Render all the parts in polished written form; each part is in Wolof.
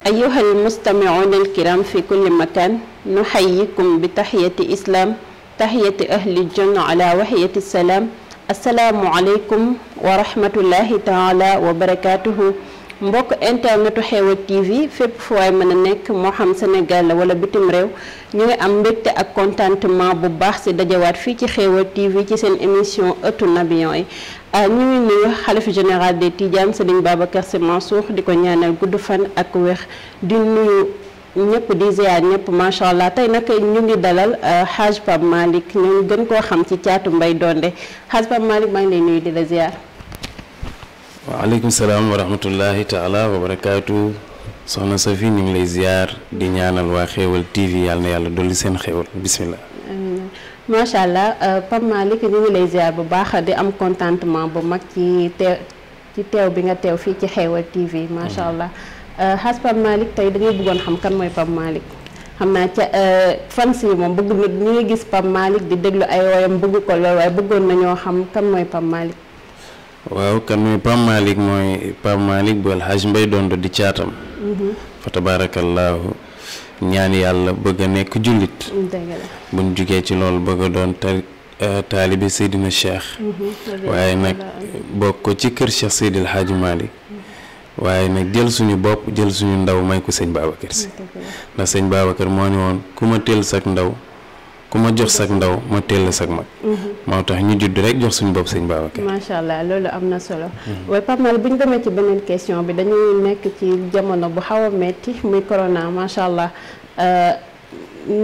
أيها المستمعون الكرام في كل مكان نحييكم بتحية إسلام تحية أهل الجنة على وحية السلام السلام عليكم ورحمة الله تعالى وبركاته mbokk internetu Xeweul TV fépp fu waay mën a nekk moo xam Sénégal la wala bitim réew ñu ngi am mbégte ak contentement bu baax ci dajawaat fii ci Xeweul TV ci seen émission ëttu nabiyon yi ñu ngi nuyu xalifa général des Tidianes Serigne Babacar Sy Mansour di ko ñaanal gudd fan ak wér di nuyu ñëpp di ziar ñëpp macha allah tey nag ñu ngi dalal Hadj Pape Malick ñu gën koo xam ci Caatu Mbay Donde Hadj Pape Malick maa ngi lay nuyu di la ziar. waaleykum salaam wa rahmatullahi taala wa barakaatu soxna Safi ñu ngi lay ziar di ñaanal waa Xeweul TV yàlla na yàlla dolli seen xéewal bismillah. macha allah Pape Malick ñu ngi lay ziar bu baax di am contentement bu mag ci teew bi nga teew fii ci Xeweul TV macha allah Hadj Pape Malick tey da ngay bëggoon xam kan mooy Pape Malick xam naa ca fans yi moom bëgg na ñu ngi gis Pape Malick di déglu ay woyam bëgg ko lool waaye bëggoon nañoo xam kan mooy Pape Malick. waaw kan mooy Pape Malick mooy Pape Malick bu Alxaaj Mbay Donde di caatam fa tabaarakallaahu ñaan yàlla bëgg a nekk jullit buñ jugee ci loolu bëgg a doon taalibe Seydina Cheikh waaye nag bokk ko ci kër Cheikh Seydi El Hadji Malick waaye nag jël suñu bopp jël suñu ndaw may ko sëñ Babacar Si ndax sëñ Babacar moo ne woon ku ma teel sak ndaw ku ma jox sak ndaw ma teel la sak mag moo tax ñu judd rek jox suñu bopp sëñ Babacar. macha allah loolu am na solo waaye Pape Malick bu ñu demee ci beneen question bi dañuy nekk ci jamono bu xaw a metti muy corona macha allah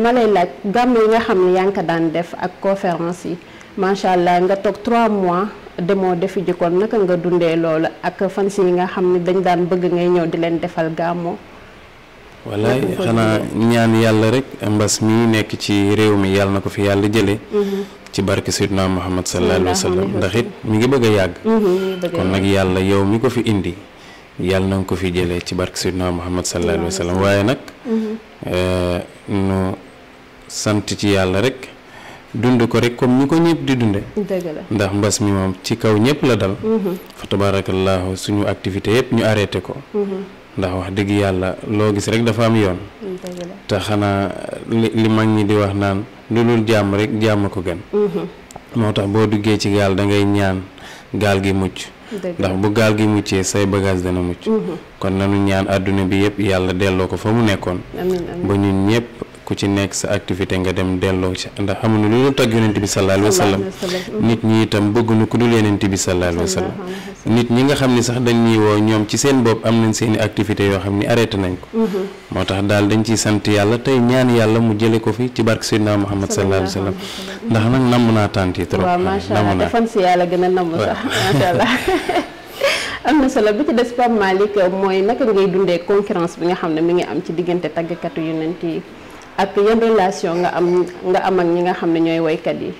ma lay laaj gàmm yi nga xam ne yaa ngi ko daan def ak conférence yi macha allah nga toog 3 mois demoo defi jikkoon naka nga dundee loolu ak fans yi nga xam ne dañ daan bëgg ngay ñëw di leen defal gàmmoo. wallaay xanaa ñaan yàlla rek mbas mi nekk ci réew mi yàlla na ko fi yàlla jëlee ci barke Seydina Muhammad sallallahu alayhi wa sallam ndax it mi ngi bëgg a yàgg kon nag yàlla yow mi ko fi indi yàlla na nga ko fi jëlee ci barke Seydina Muhammad sallallahu alayhi wa sallam waaye nag nu sant ci yàlla rek dund ko rek comme ñi ko ñëpp di dunde ndax mbas mi moom ci kaw ñëpp la dal fa tabarakallahu suñu activité yëpp ñu arrêté ko ndax wax dëgg yàlla loo gis rek dafa am yoon te xanaa li mag ñi di wax naan lu dul jàmm rek jàmm ko gën moo tax boo duggee ci gaal da ngay ñaan gaal gi mucc ndax bu gaal gi muccee say bagage dana mucc kon nanu ñaan àdduna bi yëpp yàlla delloo ko fa mu nekkoon ba ñun ñëpp ku ci nekk sa activité nga dem delloo ci ndax xamuñu lu dul tagg yonent bi sallallahu alayhi wa sallam nit ñi itam bëgguñu ku dul yonent bi sallallahu alayhi wa sallam nit ñi nga xam ni sax dañ ñuy woo ñoom ci seen bopp am nañ seeni activité yoo xam ni arrêté nañ ko moo tax daal dañ ciy sant yàlla tey ñaan yàlla mu jële ko fi ci barke Seydina Muhammad sallallahu alayhi wa sallam ndax nag namm naa tànt yi trop. waaw macha allah defan si yàlla gën a namm sax macha allah am na solo bi ci des Pape Malick mooy naka ngay dundee concurrence bi nga xam ne mi ngi am ci diggante tàggkatu yonent yi ak yan relation nga am ak ñi nga xam ne ñooy woykat yi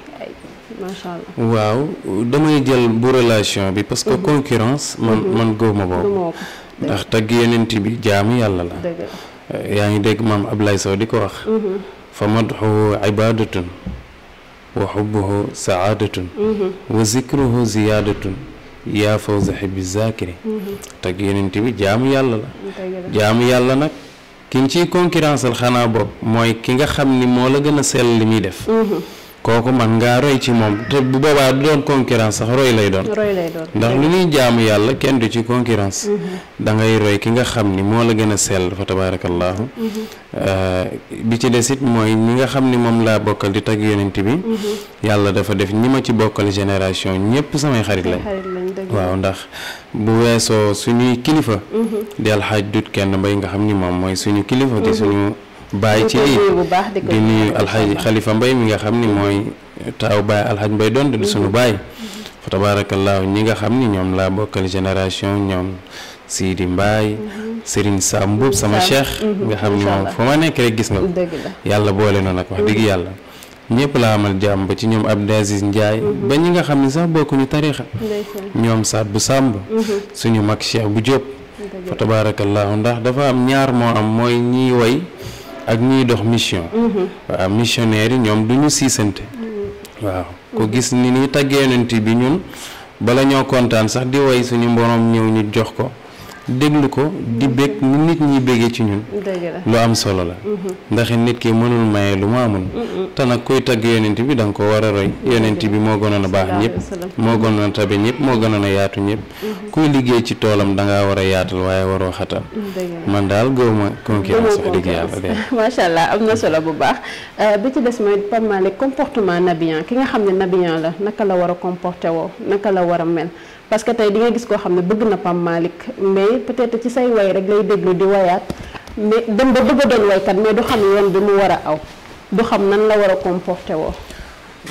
macha allah. waaw damay jël bu relation bi parce que concurrence man góoma boobu ndax tagg yonent bi jaamu yàlla la yaa ngi dégg maam Ablaye Sow di ko wax fa madxuhu ibadatun wa xubbuhu saadatun wa zikruhu ziyadatun yaa fawza xibbi zakiri tagg yonent bi jaamu yàlla la jaamu yàlla nag ki ñu ciy concurrence al xanaa bopp mooy ki nga xam ni moo la gën a sell li muy def kooku man ngaa roy ci moom te bu boobaa du doon concurrence sax roy lay doon ndax lu ñuy jaamu yàlla kenn du ci concurrence da ngay roy ki nga xam ni moo la gën a sell fa tabarakallahu bi ci des it mooy ñi nga xam ni moom laa bokkal di tagg yonent bi yàlla dafa def ñi ma ci bokkal génération ñëpp samay xarit lañ waaw ndax bu weesoo suñuy kilifa di alxaaj dut kenn mbay nga xam ni moom mooy suñu kilifa di suñu bàyyi ci lii di nuyu alxaaj xalifa mbay mi nga xam ni mooy taaw baay alxaaj mbay Donde di suñu baay fa tabaarakallaahu ñi nga xam ni ñoom laa bokkal génération ñoom Sidi Mbaay Serigne Sam Mbuub sama cheikh nga xam ni moom fa ma nekk rek gis nga ko yàlla boole na nag wax dëgg yàlla ñëpp laa amal jàmm ba ci ñoom Abdou Aziz Ndiaye ba ñi nga xam ni sax bokkuñu tariixa ñoom Saad bu Sàmb suñu mag Cheikh bu Jóob fa tabaarakallaahu ndax dafa am ñaar moo am mooy ñiy woy ak ñiy dox mission waaw missionnaire yi ñoom du ñu siisante waaw ko gis ni ni tàggee yonent bi ñun bala ñoo kontaan sax di woy suñu borom ñëw ñu jox ko déglu ko di bég ni nit ñi bégee ci ñun lu am solo la ndax nit ki mënul maye lu mu amul te nag kuy tagg yonent bi da nga ko war a roy yonent bi moo gënoon a baax ñëpp moo gënoon a tabe ñëpp moo gënoon a yaatu ñëpp kuy liggéey ci toolam da ngaa war a yaatal waaye waroo xatal man daal gëwuma concurrence wax dëgg yàlla de macha allah am na solo bu baax bi ci des mooy Pape Malick comportement nabiyan ki nga xam ne nabiyan la naka la war a comporté woo naka la war a mel parce que tey di nga gis koo xam ne bëgg na Pape Malick mais peut-être ci say way rek lay déglu di wayaat mais dem ba bëgg a doon waykat mais du xam yoon bi mu war a aw du xam nan la war a comporté woo.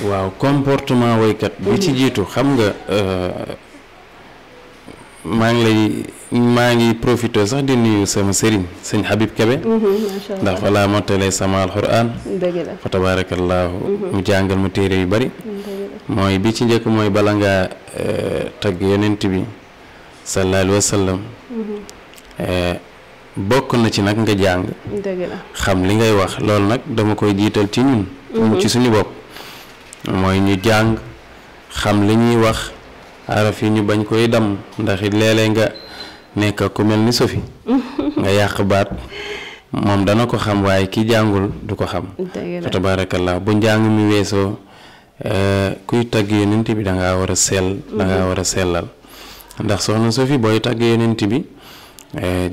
waaw comportement waykat bi ci jiitu xam nga maa ngi profité sax di nuyu sama sëriñ sëñ Habib Kebe ndax falaa mottalee sama alxuraan fa tabaarakallaahu mu jàngal ma téere yu bari mooy bi ci njëkk mooy bala ngaa tagg yonent bi sallallahu alayhi wa sallam bokk na ci nag nga jàng xam li ngay wax loolu nag dama koy jiital ci ñun ci suñu bopp mooy ñu jàng xam li ñuy wax araf yi ñu bañ koy dam ndax it léeg-léeg nga nekk ku mel ni Sophie nga yàq baat moom dana ko xam waaye ki jàngul du ko xam fa tabarakallah bu njàng mi weesoo kuy tagg yonent bi da ngaa war a sell da ngaa war a sellal ndax soxna Sophie booy tagg yonent bi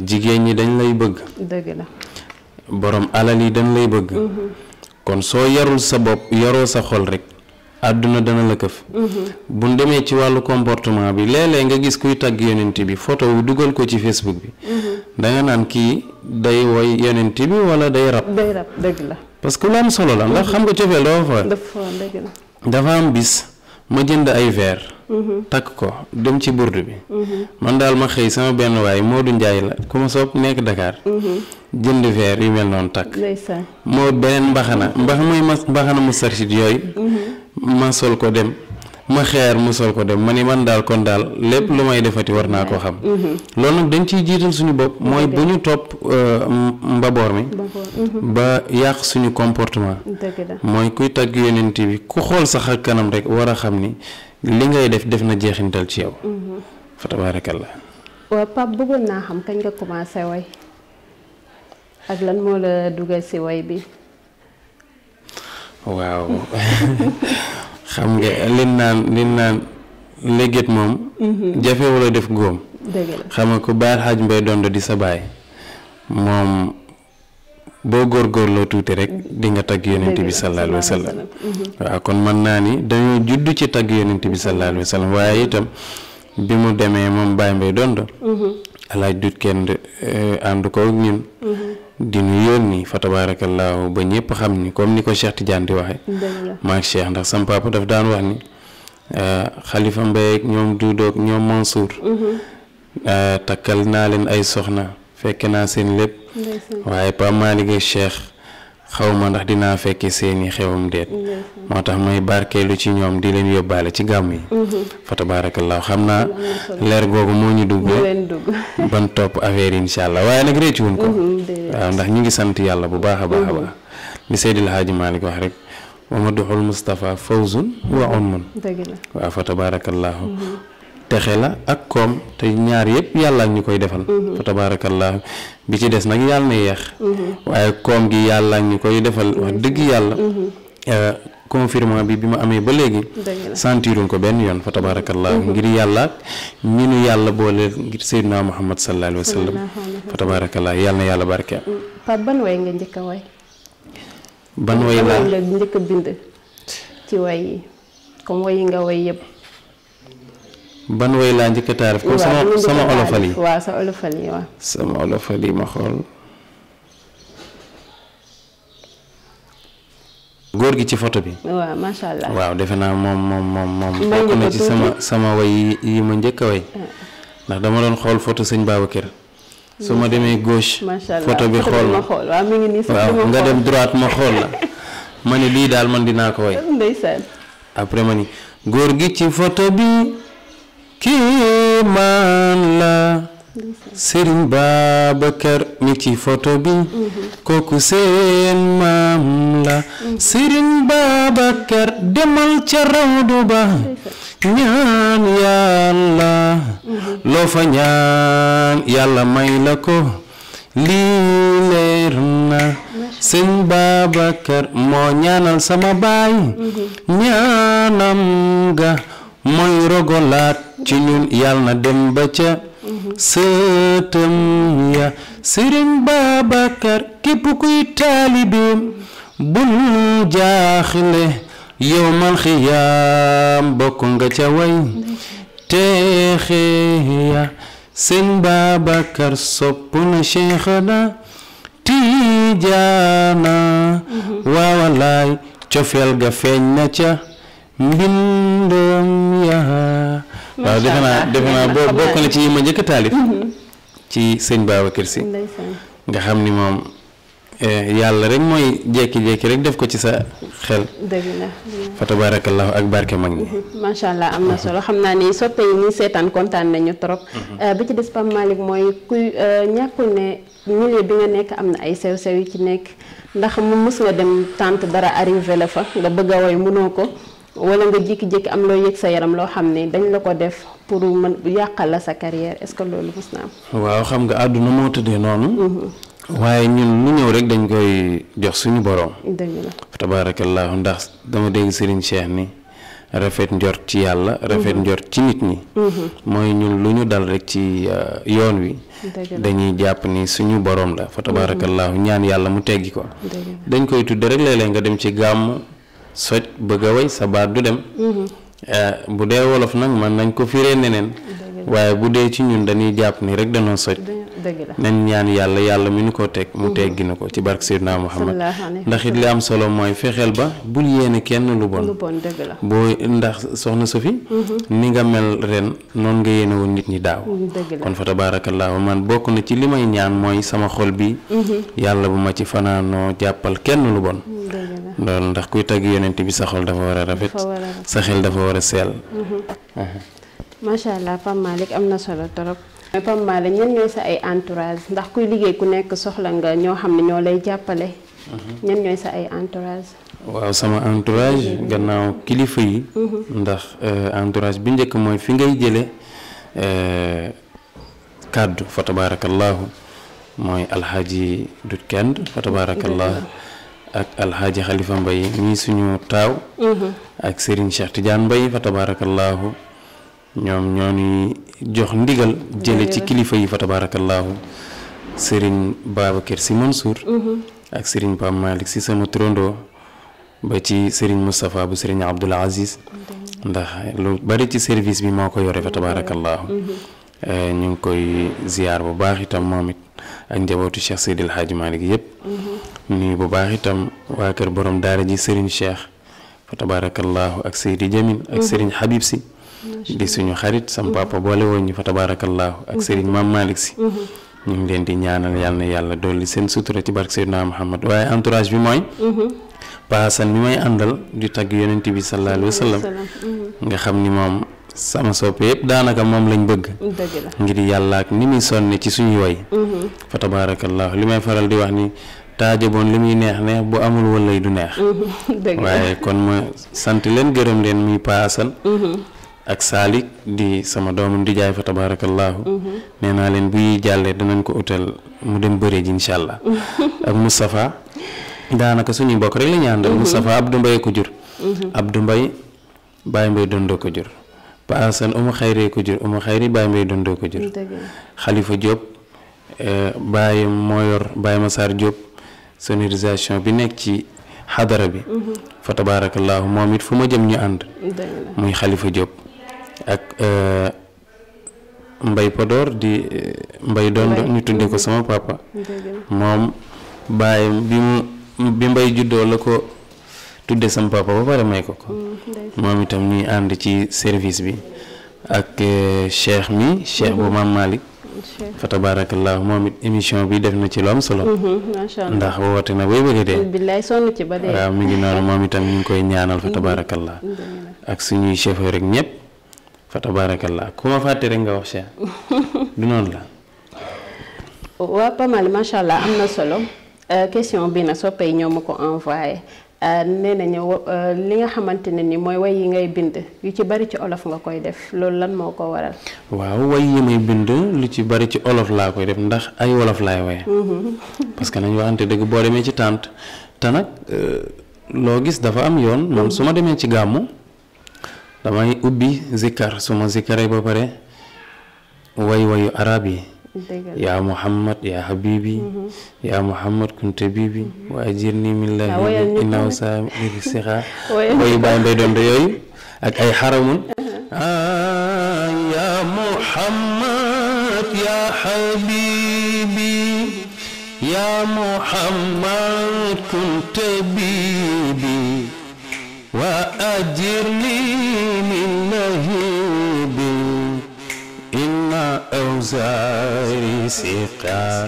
jigéen ñi dañ lay bëgg dëgg la borom alal yi dañ lay bëgg kon soo yarul sa bopp yaroo sa xol rek àdduna dana la këf buñ demee ci wàllu comportement bi léeg-léeg nga gis kuy tagg yonent bi photo wu dugal ko ci Facebook bi da nga naan kii day woy yonent bi wala day rab dëgg la parce que lu am solo la ndax xam nga cofeel dafa am bis ma jënd ay verre takk ko dem ci burdu bi man daal ma xëy sama benn waay Modou Ndiaye la ku ma soob nekk Dakar jënd verre yu mel noonu takk moo beneen mbaxana mu sarsit yooyu ma sol ko dem ma xeer mu sol ko dem ma ni man daal kon daal lépp lu may defati war naa koo xam loolu nag dañ ciy jiital suñu bopp mooy bu ñu topp mbaboor mi ba yàq suñu comportement mooy kuy tagg yonent bi ku xool sax ak kanam rek war a xam ni li ngay def na jeexintal ci yow fa tabaarakallah. waaw Pape bëggoon naa xam kañ nga commencé way ak lan moo la dugal si way bi. waaw xam nga lin naan léget moom jafe wala def góom xam nga ko baal xaaj mbay dondo di sa baay moom boo góorgóorloo tuuti rek di nga tagg yonent bi sallallahu alayhi wa sallam waaw kon mën naa ni dañoo judd ci tagg yonent bi sallallahu alayhi wa sallam waaye itam bi mu demee moom baay mbay dondo alaaj dut kenn ànd ko ak ñun di nu yónni fa tabaarakallaahu ba ñëpp xam ni comme ni ko Cheikh Tidiane di waxe maak Cheikh ndax sam papa daf daan wax ni Xalifa Mbaye ak ñoom Duudoog ñoom Mansour takkal naa leen ay soxna fekke naa seen lépp waaye Pape Malick ak Cheikh xaw ma ndax dinaa fekke seeni xewam deet moo tax may barkeelu ci ñoom di leen yóbbaale ci gàmm yi fa tabaarakallaahu xam naa leer googu moo ñu dugg ban topp affaire yi incha allah waaye nag réccuwuñ ko waaw ndax ñu ngi sant yàlla bu baax a baax a baax li Seydil Hadji Malick wax rek Mamaduxul Moustapha fawzun wa unmun waaw fa tabaarakallaahu texe la ak koom te ñaar yëpp yàlla ak ñu koy defal fa tabaarakallaahu bi ci des nag yàlla na yeex waaye koom gi yàlla ak ñu koy defal wax dëgg yàlla confirmation bi ma amee ba léegi sentiruñ ko benn yoon fa tabaarakallaahu ngir yàlla ak ñu nu yàlla boole ngir Seydina Muhammad sallallahu alayhi wa sallam fa tabaarakallaahu yàlla na yàlla barkeel. Pape ban way nga njëkk a way. ban way laa nga njëkk a bind ci way yi comme way yi nga way yëpp. ban way laa njëkk a taarif comme sama olofal yi waaw sa olofal yi waaw. sama olofal yi ma xool. góor gi ci photo bi. waaw macha allah. waaw defe naa moom bokk na ci sama way yi ma njëkk a way ndax dama doon xool photo sëñ Babacar su ma demee gauche photo bi xool ma waaw nga dem droite ma xool la ma ni lii daal man dinaa ko way ndeysaan après ma ni góor gi ci photo bi kii man la Serigne Babacar mi ci photo bi kooku seen maam la Serigne Babacar demal ca rawdu ba ñaan yàlla loo fa ñaan yàlla may la ko lii leer na sëñ Babacar moo ñaanal sama baay ñaanam ga mooy rogolaat ci ñun yàlla na dem ba ca sëtëm ya sëriñ Babacar képp kuy taalibeem bul jaaxle yow mal xiyaam bokk nga ca way teexe ya sëñ Babacar sopp na Cheikhana Tijaana waawalaay cofeel ga feeñ na ca mbindam ya waaw defe naa bokk na ci yi ma njëkk a taalif ci sëñ Babacar Si nga xam ni moom yàlla rek mooy jékki-jékki rek def ko ci sa xel. dëgg la fa tabarakallahu ak barke mag ñi. macha allah am na solo xam naa ni soppe yi ñuy seetaan kontaan nañu trop. bi ci des Pape Malick mooy kuy ñàkkul ne milieu bi nga nekk am na ay sew-sew yu ci nekk ndax mu mus nga dem tànt dara arrivé la fa nga bëgg a woy mënoo ko wala nga jékki-jékki am loo yëg sa yaram loo xam ne dañ la ko def pour mën yàqal la sa carrière est-ce que loolu mus na am. waaw xam nga àdduna moo tëddee noonu. waaye ñun lu ñëw rek dañ koy jox suñu borom. dëgg la tabaarakallaahu ndax dama dégg Serigne Cheikh ni rafet njort ci yàlla. rafet njort ci nit ñi. mooy ñun lu ñu dal rek ci yoon wi. dañuy jàpp ni suñu borom la fa tabaarakallaahu ñaan yàlla mu teggi ko. dañ koy tudde rek léeg-léeg nga dem ci gàmm soj bëgg a way sa baat du dem. bu dee wolof nag man nañ ko firee neneen. waaye bu dee ci ñun dañuy jàpp ni rek danoo soj. nañ ñaan yàlla mi ñu ko teg mu teggi na ko ci barke Seydina Muhammad ndax it li am solo mooy fexeel ba bul yéene kenn lu bon boo ndax soxna Sofi ni nga mel ren noonu nga yéene woon nit ñi daaw kon fa tabaarakallaahu man bokk na ci li may ñaan mooy sama xol bi yàlla bu ma ci fanaanoo jàppal kenn lu bon loolu ndax kuy tagg yonent bi sa xol dafa war a rafet sa xel dafa war a sell macha allah Pape Malick am na solo trop mais Pape Malick ñan ñooy sa ay entourage ndax kuy liggéey ku nekk soxla nga ñoo xam ne ñoo lay jàppale. ñan ñooy sa ay entourage. waaw sama entourage gannaaw kilifa yi. ndax entourage bi njëkk mooy fi ngay jële kàddu fa tabaarakallaahu mooy alxaaji Dut Kend fa tabaarakallaahu ak alxaaji Xalifa Mbay mii suñu taaw. ak Serigne Cheikh Tidiane Mbay fa tabaarakallaahu ñoom ñoo ni jox ndigal jële ci kilifa yi fa tabaarakallaahu Serigne Babacar Sy Mansour ak Serigne Pape Malick Sy sama turandoo ba ci Serigne Moustapha bu Serigne Abdoul Aziz ndax lu bari ci service bi moo ko yore fa tabaarakallaahu ñu ngi koy ziyaar bu baax itam moom it ak njabootu Cheikh Seydil Hadji Malick yëpp nii bu baax itam waa kër borom daara ji Serigne Cheikh fa tabaarakallaahu ak Seydi Jamil ak Serigne Habib Sy di suñu xarit sam papa boole woon ñu fa tabaarakallaahu ak Serigne Mame Malick Sy ñu ngi leen di ñaanal yàlla na yàlla dolli seen sutura ci barke Seydina Muhammad waaye entourage bi mooy paasan mi may àndal di tagg yonent bi sallallahu alayhi wa sallam nga xam ni moom sama soppe yëpp daanaka moom lañ bëgg ngir yàlla ak ni muy sonne ci suñuy way fa tabaarakallaahu li may faral di wax ni taajaboon li muy neex neex bu amul walay du neex waaye kon ma sant leen gërëm leen muy paasan ak Salik di sama doomu di jaay fa tabaarakallaahu nee naa leen buy jàllee danañ ko utal mu dem bëree ji incha allah ak Moustapha daanaka suñuy mbokk rek la ñu àndal Moustapha Abdou Mbaye ko jur Abdou Mbaye Baye Mbaye dondoo ko jur Paasan Umu Xayri ko jur Umu Xayri Baye Mbaye dondoo ko jur Khalifa Diop Baye moo yor Baye Massar Diop sonorisation bi nekk ci xadara bi fa tabaarakallaahu moom it fu ma jëm ñu ànd muy Khalifa Diop ak Mbay Podor di Mbay Dondo ñu tuddee ko sama papa moom Baye bi Mbay juddoo la ko tudde sama papa ba pare may ko moom itam ñuy ànd ci service bi ak cheikh bu Mame Malick fa tabaarakallaahu moom it émission bi def na ci lu am solo ndax woote na bay bëgg dee billaay sonn ci ba dee waaw mi ngi noonu moom itam ñu ngi koy ñaanal fa tabaarakallaahu ak suñuy chauffeur rek ñëpp fa tabaarakallaahu ku ma fàtte rek nga wax cheikh du noonu la waaw pas mal macha allah am na solo question bi nag soppe yi ñoo ma ko envoyé nee nañu li nga xamante ne ni mooy way yi ngay bind yu ci bari ci olof nga koy def loolu lan moo ko waral. waaw way yi may bind lu ci bari ci olof laa koy def ndax ay wolof laay waye parce que nañu waxante dëgg boo demee ci tànt te nag loo gis dafa am yoon man su ma demee ci gàmmu damay ubbi zikkar su ma zikkaree ba pare wayu arab yi yaa Muhammad yaa Habibi yaa Muhammad kunte bibi wa ajirni min lahi innahu saamiri sixa wayu Baye Mbaye Donde yooyu ak ay xaramun yaa Muhammad yaa Habibi yaa Muhammad kunte bibi wa ajirni min lahi inna awzari siqa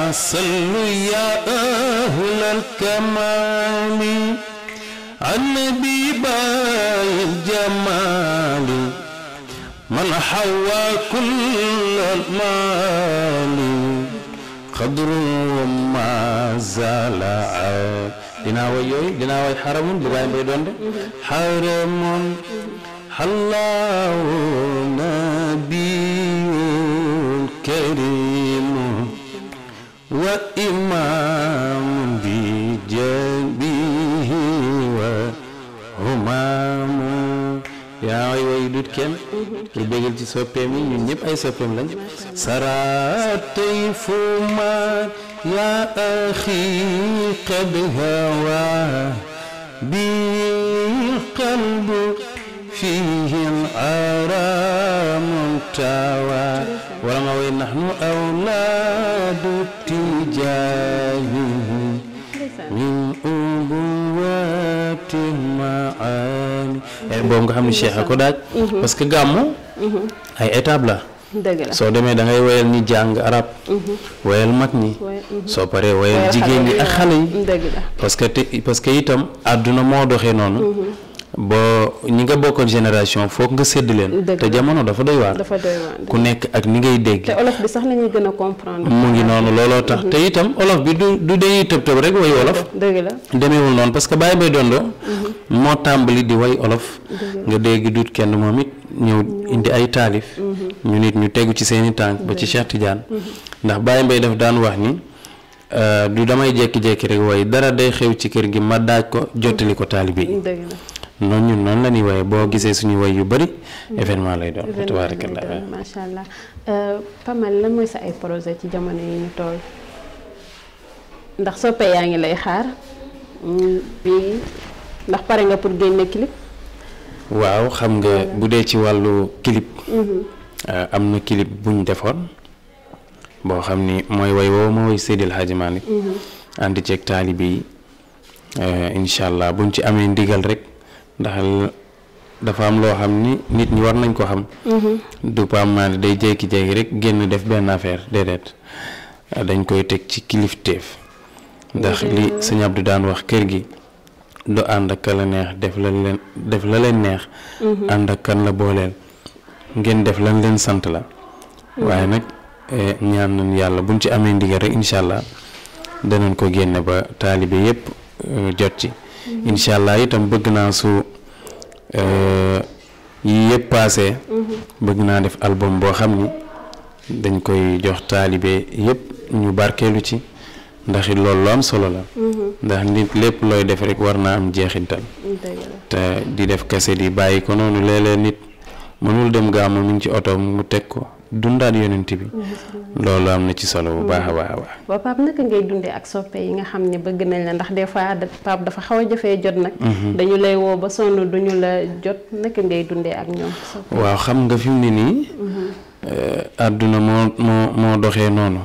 صلوا يا أهل الكمال النبي باي الجمال من حوى كل المال قدر وما زال dina way xaramun bu Baye Mbaye Donde xaramun Allahu nabiyyun karim wa imam bi jabihi wa humam yaa way dut kenn ki bégal ci soppeem yi ñun ñëpp ay soppeem lañ saratay fuma ya akhi qad hawa bil qalbi fihi al-aram tawa wala ma way nahnu awladu tijahi min ubuwati maani boobu nga xam ne Cheikh a ko daaj parce que gàmmu ay étape la dëgg la soo demee da ngay woyal ñi jàng arab woyal mag ñi soo paree woyal jigéen ñi ak xale yi dëgg la parce que itam àdduna moo doxee noonu boo ñi nga bokkoon génération foog nga sédd leen te jamono dafa doy waar ku nekk ak ni ngay dégg te olof bi sax la ñuy gën a comprendre mu ngi noonu looloo tax te itam olof bi du dañuy tëb rek way olof dëgg la demeewul noonu parce que Baye Mbaye Donde moo tàmbali di way olof nga dégg dut kenn moom it ñëw indi ay taalif ñu nit ñu tegu ci seeni tànk ba ci Cheikh Tidiane ndax Baye Mbaye daf daan wax ni du damay jékki-jékki rek way dara day xew ci kër gi ma daaj ko jottali ko taalibe yi noonu ñun noonu la ñuy waye boo gisee suñu way yu bëri événement lay doon tabarakallah macha allah Pamal lan mooy sa ay projet ci jamono yi ñu toll ndax soppe yaa ngi lay xaar bi ndax pare nga pour génne clip waaw xam nga bu dee ci wàllu clip am na clip buñ defoon boo xam ni mooy way woowu ma way Seydil Hadji Malick ànd ceeg taalibe yi incha allah buñ ci amee ndigal rek ndax dafa am loo xam ni nit ñi war nañ ko xam du Pape Malick day jékki-jékki rek génn def benn affaire déedéet dañ koy teg ci kilifteef ndax li sëñ Abdou daan wax kër gi du ànd ak la neex def la leen neex ànd ak kan la booleel ngeen def lan leen sant la waaye nag ñaan nañ yàlla buñ ci amee ndigal rek incha allah danañ ko génne ba taalibe yépp jot ci incha allah itam bëgg naa su yi yëpp paase bëgg naa def album boo xam ni dañ koy jox taalibe yëpp ñu barkeelu ci ndax it loolu lu am solo la ndax nit lépp looy def rek war naa am jeexintal te di def kase di bàyyi ko noonu léeg-léeg nit mënul dem gàmmu mi ngi ci oto mu teg ko dundaat yonent bi loolu am na ci solo bu baax a baax a baax. ba Pape naka ngay dundee ak soppe yi nga xam ne bëgg nañ la ndax des fois Pape dafa xaw a jafee jot nag. dañu lay woo ba sonn duñu la jot naka ngay dundee ak ñoom. waaw xam nga fi mu ne nii. àdduna moo doxee noonu.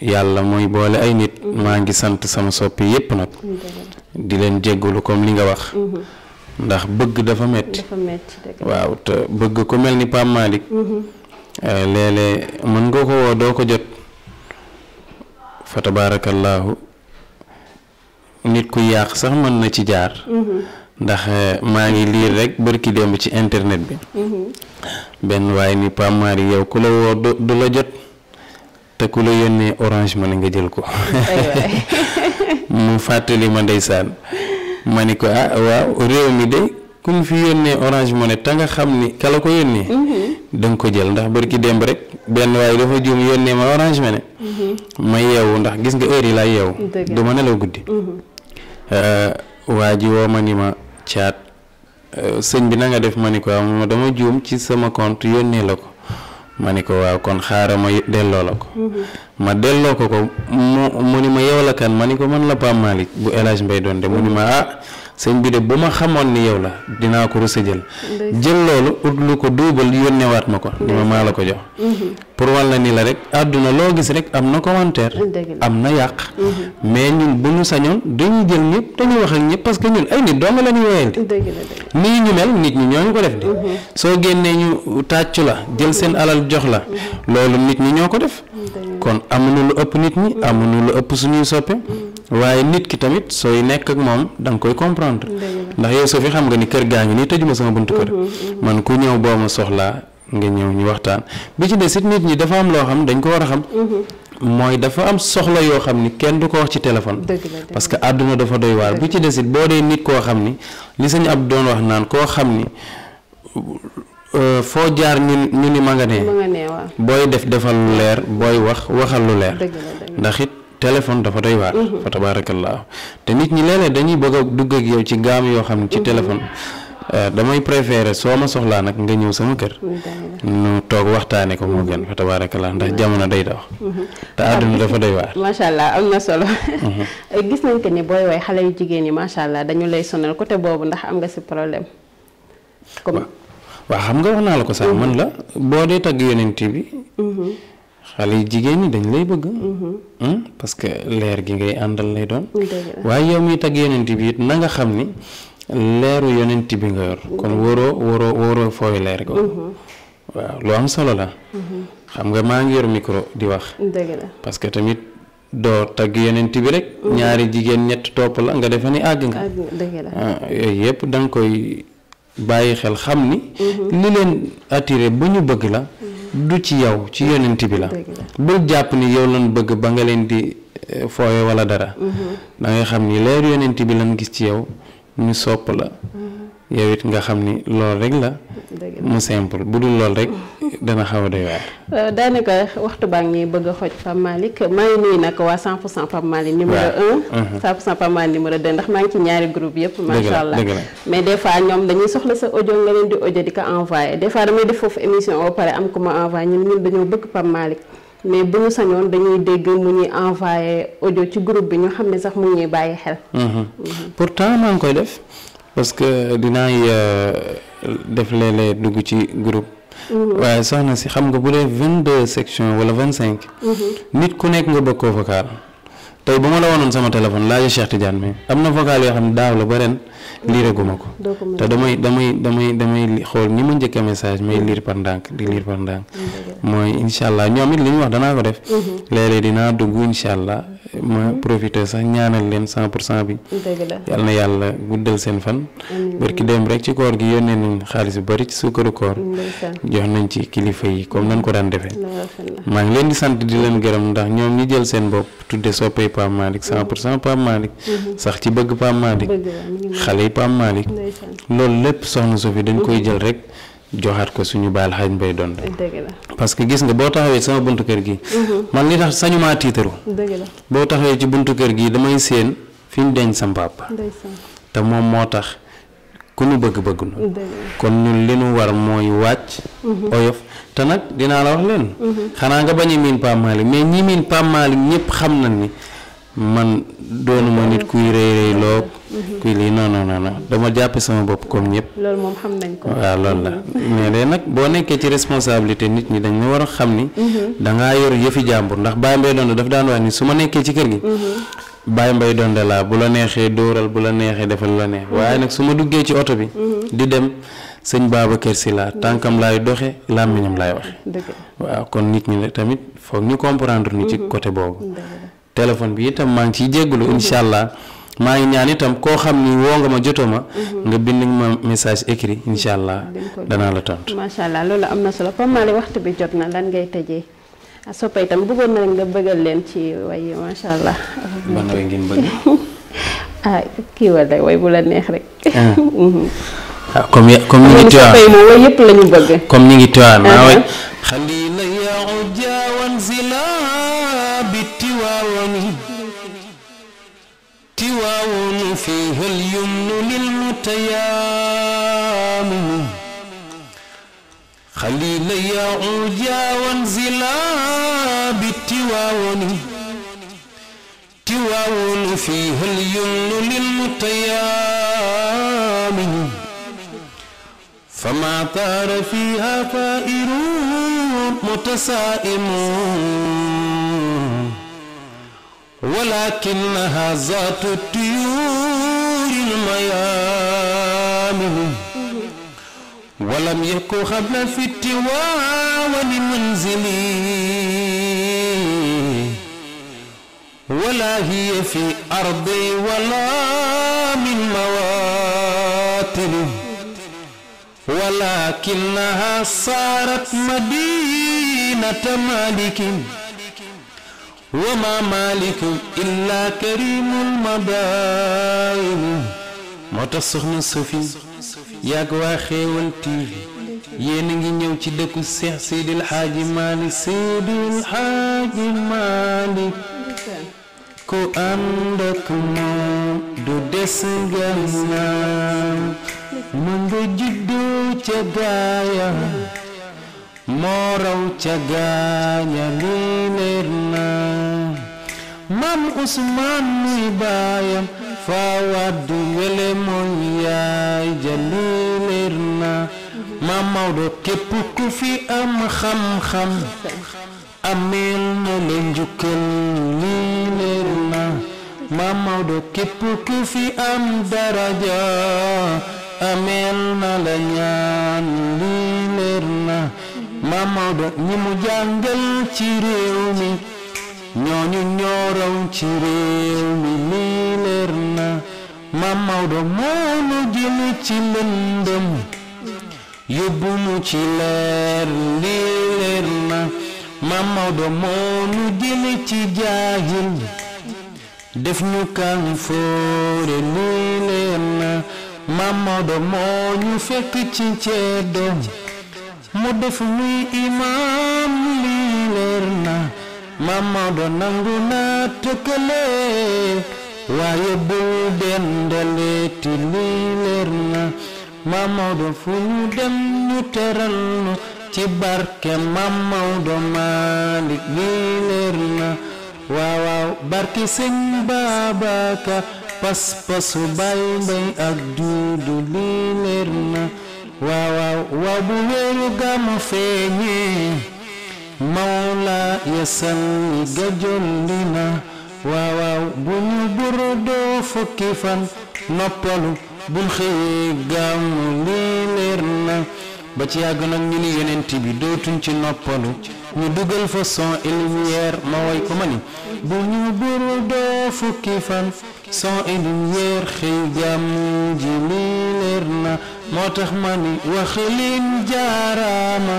yàlla mooy boole ay nit. maa ngi sant sama soppe yépp nag. di leen jéggalu comme li nga wax. ndax bëgg dafa metti waaw te bëgg ko mel ni Pape Malick. léeg-léeg mën nga ko woo doo ko jot fa tabaarakallaahu nit ku yàq sax mën na ci jaar ndax maa ngi liir rek bërki démb ci internet bi benn waaye ni Pape Malick yow ku la woo du la jot te ku la yónnee Orange Money nga jël ko mu fàttali ma ndeysaan ma ni ko waaw réew mi de ku mu fi yónnee Orange Money te nga xam ni kala ko yónnee danga ko jël ndax barki démb rek benn waaye dafa juum yónnee ma Orange Money ma yeewu ndax gis nga heure yi laa yeewu du ma nelaw guddi waa ji woo ma ni ma caat sëñ bi na nga def ma ni ko ma dama juum ci sama compte yónnee la ko ma ni ko waaw kon xaaral ma delloo la ko ma delloo ko mu ni ma yow la kan ma ni ko man la Pape Malick bu El Hadj Mbaye doon de mu ni ma sëñ bi de bu ma xamoon ni yow la dinaa ko rusa jël loolu ut lu ko duubal yónnewaat ma ko ni ma maa la ko jox pour walla ni la rek àdduna loo gis rek am na commentaire am na yàq mais ñun bu ñu sañoon dañuy jël ñëpp dañuy wax ak ñëpp parce que ñun ay nit dong la ñuy woyante nii ñu mel nit ñi ñoo ñu ko def di soo génnee ñu tàccu la jël seen alal jox la loolu nit ñi ñoo ko def kon amuñu lu ëpp nit ñi amuñu lu ëpp suñuy soppe waaye nit ki tamit sooy nekk ak moom da nga koy comprendre ndax yow soo fi xam nga ni kër gaa ngi nii tëjuma sama buntu kër man ku ñëw boo ma soxlaa nga ñëw ñu waxtaan bi ci des it nit ñi dafa am loo xam dañ ko war a xam mooy dafa am soxla yoo xam ni kenn du ko wax ci téléphone parce que àdduna dafa doy waar bi ci des it boo dee nit koo xam ni li sañ ab doon wax naan koo xam ni foo jaar ñu ni ma nga nee booy defal lu leer booy waxal lu leer ndax it téléphone dafa doy waar fa tabaarakallaahu te nit ñi léeg-léeg dañuy bëgg a dugg ak yow ci gaam yoo xam ne ci téléphone damay préférer soo ma soxlaa nag nga ñëw sama kër nu toog waxtaane ko moo gën fa tabaarakallaahu ndax jamono day dox te àdduna dafa doy waar macha allah am na solo gis nañ ko ni booy way xale yu jigéen yi macha allah dañu lay sonal côté boobu ndax am nga si problème comme waaw xam nga wax naa la ko sax man la boo dee tagg yonent bi xale yi jigéen ñi dañ lay bëgg parce que leer gi ngay àndal lay doon waaye yow miy tagg yonent bi it na nga xam ni leeru yonent bi nga yor kon waroo fooy leer ko waaw lu am solo la xam nga maa ngi yor micro di wax parce que tamit doo tagg yonent bi rek ñaari jigéen ñett topp la nga defe ni àgg nga yooyu yëpp da nga koy bàyyi xel xam ni li leen attiré ba ñu bëgg la du ci yow ci yonent bi la bul jàpp ni yow lan bëgg ba nga leen di fooye wala dara da ngay xam ni leer yonent bi lan gis ci yow ñu sopp la yow it nga xam ni loolu rek la mu simple bu dul loolu rek dana xaw a doy waar daanaka waxtu baa ngi bëgg a xoj Pape Malick maa ngi nuyu nag waa 100% Pape Malick numéro 1 100% Pape Malick numéro 2 ndax maa ngi ci ñaari groupe yëpp macha allah mais des fois ñoom dañuy soxla sa audio nga leen di audio di ko envoyé des fois damay def foofu émission ba pare am ku ma envoyé ñun dañoo bëgg Pape Malick mais bu ñu sañoon dañuy dégg mu ñuy envoyé audio ci groupe bi ñu xam ne sax mu ñuy bàyyi xel pourtant maa ngi koy def parce que dinaay def léeg-léeg dugg ci groupe waaye soxna si xam nga bu dee 22 sections wala 25 nit ku nekk nga bëgg koo vocal tey bu ma la wanoon sama téléphone laaja Cheikh Tidiane mais am na vocal yoo xam ne daaw la ba ren liiraguma ko te damay xool ñi ma njëkk a message may lire par ndànk di lire par ndànk mooy incha allah ñoom it li ñu wax danaa ko def léeg-léeg dinaa dugg incha allah ma profité sax ñaanal leen 100% bi yal na yàlla guddal seen fan barki dem rek ci koor gi yónnee nañ xaalis bu bari ci sukkaru koor jox nañ ci kilifa yi comme nañ ko daan defee maa ngi leen di sant di leen gërëm ndax ñoom ñi jël seen bopp tudde soppay Pape Malick 100% Pape Malick sax ci bëgg Pape Malick xale yi Pape Malick loolu lépp soxna Sophie dañ koy jël rek joxaat ko suñu baal xaaj mbay doon parce que gis nga boo taxawee sama buntu kër gi man li tax sañumaa tiitaru boo taxawee ci buntu kër gi damay séen fi ñu denc sam papa te moom moo tax ku ñu bëgg na kon ñun li ñu war mooy wàcc oyof te nag dinaa la wax leen xanaa nga bañ a miin Pape Malick mais ñi miin Pape Malick ñëpp xam nañ ni man doonuma nit kuy rëy loog kuy lii non dama jàppe sama bopp comme ñëpp loolu moom xam nañ ko waaw loolu la mais de nag boo nekkee ci responsabilité nit ñi dañ la war a xam ni dangaa yor yëfi jàmbur ndax Baye Mbaye Donde daf daan wax ni su ma nekkee ci kër gi Baye Mbaye Donde laa bu la neexee dóoral bu la neexee defal la neex waaye nag su ma duggee ci oto bi di dem sëñ Babacar Si laa tànkam laay doxe làmmiñam laay waxe waaw kon nit ñi la tamit foog ñu comprendre ni ci côté boobu téléphone bi itam maa ngi ciy jégalu incha allah maa ngi ñaan itam koo xam ni woo nga ma jotoo ma nga bind ma message écrit incha allah danaa la tontu. macha allah loolu am na solo Pape Malick waxtu bi jot na lan ngay tëjee soppay itam bëggoon na nga bëggal leen ci way macha allah. ban way ngeen bëgg. kii wala way bu la neex rek. comme ñu ngi tuwaan soppay moom way yëpp la ñu bëgg. comme ñu ngi tuwaan maa way. xalila yaa jaawan zila bi tiwaawani tiwaawani fiha al-yumnu lil mutayaamini xalila yaa jaawan zila bi tiwaawani tiwaawani fiha al-yumnu lil mutayaamini فما طار فيها طائر متسائم ولكنها ذات الطيور الميامن ولم يكن قبل في التواون منزلي ولا هي في أرضي ولا من مواطن ولكنها صارت مدينة مالك وما مالك إلا كريم المدائن متصخن الصفي يقوى خيوال تيفي ينجي نيو تي دكو الشيخ سيد الحاج مالك سيد الحاج مالك كو عندك موم دو دس غنام منgo jiddu ca gaaya moo raw ca gaaña lii leer na Maam Usmaan muy baayam faa waddu wele mooy yaay ja lii leer na Maam Maodo képp ku fi am xam-xam ameel na la njukkal lii leer na Maam Maodo képp ku fi am daraja ameel na la ñaan lii leer na Maam Maodo ñi mu jàngal ci réew mi ñooñu ñoo raw ci réew mi lii leer na Maam Maodo moo nu jële ci lëndëm yóbbu nu ci leer lii leer na Maam Maodo moo nu jële ci jaahil def ñu kan foore lii leer na Maam Maodo moo ñu fekk ci ceddo mu def muy imaam lii leer na Maam Maodo nangu na tëkkale waaye bul dendaleeti lii leer na Maam Maodo fu ñu dem ñu teral nu ci barke Maam Maodo Malick lii leer na waaw barke Sëñ Babacar pas-pasu bay mbay ak duudu lii leer na waaw bu weeru gàmmu feeñee Mawla yasal ga jolli na waaw bu ñu burodoo fukki fan noppalu bul xëyee gàmmu lii leer na ba ci yàgg nag ñu ni yonent bi dootuñ ci noppalu ñu dugal fa son et lumière ma woy ko ma ni bu ñu burodoo fukki fan son et lumière xëy gàmmu ji lii leer na moo tax ma ni wax leen jaaraama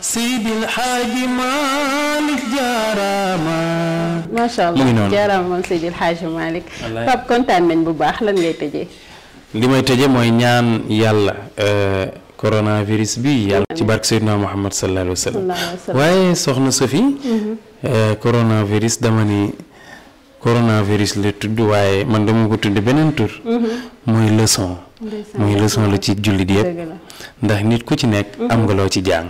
Seydil Hadji Malick jaaraama. macha allah jaaraama moom Seydil Hadji Malick. Pape kontaan nañ bu baax lan ngay tëjee. li may tëjee mooy ñaan yàlla coronavirus bi yàlla ci barke Seydina Muhammad sallallahu alayhi wa sallam waaye soxna Sophie coronavirus dama ni coronavirus la tudd waaye man dama ko tudd beneen tur mooy leçon la ci jullit yëpp ndax nit ku ci nekk am nga loo ci jàng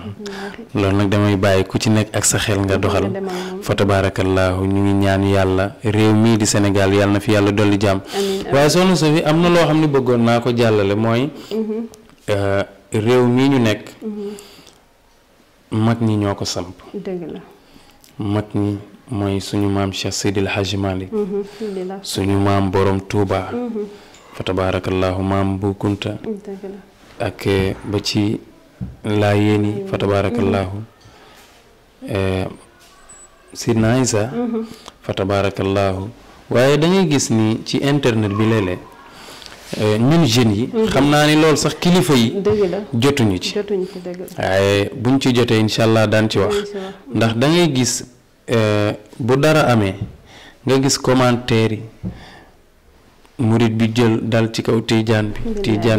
loolu nag damay bàyyi ku ci nekk ak sa xel nga doxal fa tabaarakallaahu ñu ngi ñaan yàlla réew mii di Sénégal yàlla na fi yàlla dolli jàmm waaye soxna Sophie am na loo xam ne bëggoon naa ko jàllale mooy réew mii ñu nekk mag ñi ñoo ko samp mag ñi mooy suñu maam Cheikh Seydil Hadji Malick suñu maam borom Touba fa tabaarakallaahu maam Bu Kunta ak ba ci Laayéeni fa tabaarakallaahu Sidna Isa fa tabaarakallaahu waaye da ngay gis ni ci internet bi léeg-léeg ñun jeunes yi. xam naa ni loolu sax kilifa yi. jotuñu ci. waaye buñ ci jotee incha allah daan ci wax. ndax da ngay gis bu dara amee nga gis commentaire yi murit bi jël dal ci kaw tijaan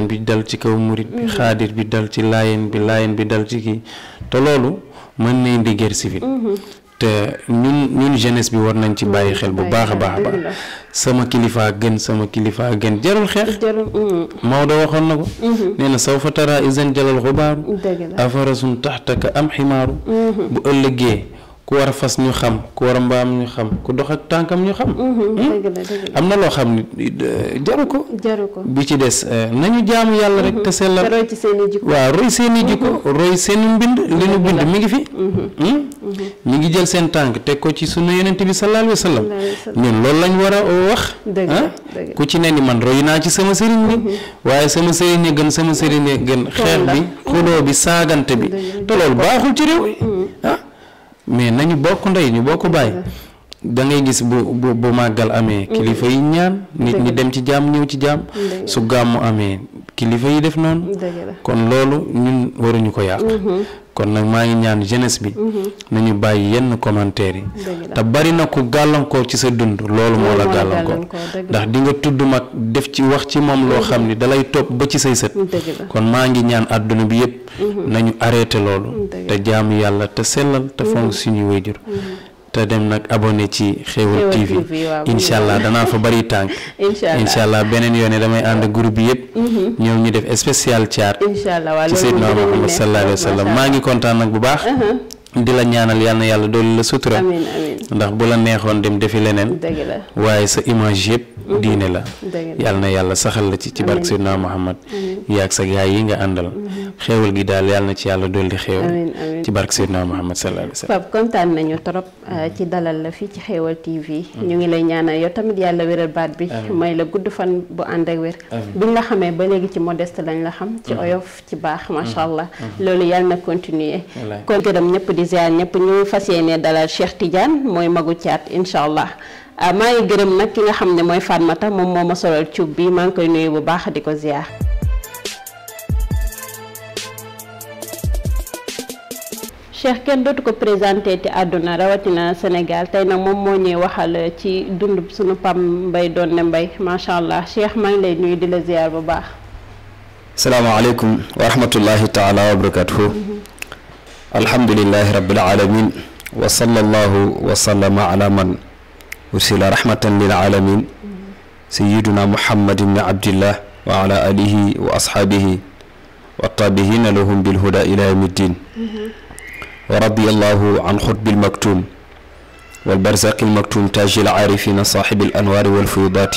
bi dal ci kaw murit bi xaadir bi dal ci laayeen bi dal ci kii te loolu mën na indi guerre civile. te ñun jeunesse bi war nañ ci bàyyi xel bu baax a baax a baax sama kilifa gën jarul xeex. Maodo waxoon na ko. nee na sawfa tara izan jalal xubaaru afarasun taxtaka am ximaaru. bu ëllëgee ku war a fas ñu xam ku war a mbaam ñu xam ku dox ak tànkam ñu xam. am na loo xam ni jaru ko. bi ci des nañu jaamu yàlla rek te sellal. roy ci seen i jikko. waaw roy seen i jikko roy seen mbind li ñu bind mi ngi fi. ñu ngi jël seen tànk teg ko ci sunu yonent bi sallallahu alayhi wa sallam. ñun loolu lañ war a wax. ku ci ne ni man roy naa ci sama sëriñ bi. waaye sama sëriñ ne gën sama sëriñ ne gën xeex bi xuloo bi saagante bi te loolu baaxul ci réew mi mais nañu bokk ndey ñu bokk bàyyi. da ngay gis bu màggal amee kilifa yi ñaan nit ñi dem ci jàmm ñëw ci jàmm su gàmmu amee kilifa yi def noonu kon loolu ñun waruñu ko yàq kon nag maa ngi ñaan jeunesse bi nañu bàyyi yenn commentaire yi te bari na ku gàllankoor ci sa dund loolu moo la gàllankoor ndax di nga tudd mag def ci wax ci moom loo xam ni dalay topp ba ci say sët kon maa ngi ñaan àdduna bi yépp nañu arrêté loolu te jaamu yàlla te sellal te fonk suñu wayjur te dem nag abonné ci Xéewal TV incha allah danaa fa bari tànk incha allah beneen yoon damay ànd groupe bi yëpp ñëw ñu def spécial caat ci Seydina Muhammad sallallahu alayhi wa sallam maa ngi kontaan nag bu baax di la ñaanal yal na yàlla doolu la sutura ndax bu la neexoon dem defi leneen waaye sa image yëpp diine la yal na yàlla saxal la ci barke Seydina Muhammad yaag sa gaay yi nga àndal xéewal gi daal yal na ci yàlla dolli xéewal ci barke Seydina Muhammad sallallahu alayhi wa sallam. Pape kontaan nañu trop ci dalal la fii ci Xéewal TV ñu ngi lay ñaanal yow tamit yàlla wéral baat bi may la gudd fan bu ànd ak wér biñ la xamee ba léegi ci modeste lañ la xam ci oyof ci baax macha allah loolu yàlla na continuer kon gërëm ñëpp di ziar ñëpp ñu fas yéene dalal Cheikh Tidiane mooy magu caat incha allah maa ngi gërëm nag ki nga xam ne mooy Fatmata moom moo ma solal cuub bi maa ngi koy nuyu bu baax di ko ziar. Cheikh kenn dootu ko présenté ci àdduna rawatina Sénégal tey nag moom moo ñuy waxal ci dund suñu Pam Mbaye Donde Mbaye macha allah Cheikh maa ngi lay nuyu di la ziar bu baax. salaamaaleykum wa rahmatullahi taala wa barakatuhu. alhamdulillahi rabbil alamin wa sallallahu wa sallama ala man ursila rahmatan lil alamin sayyiduna muhammad ibn abdillah wa ala alihi wa ashabihi wa tabihina lahum bil huda ila yawmiddin ورضي الله عن خطب المكتوم والبرزاق المكتوم تاج العارفين صاحب الأنوار والفيوضات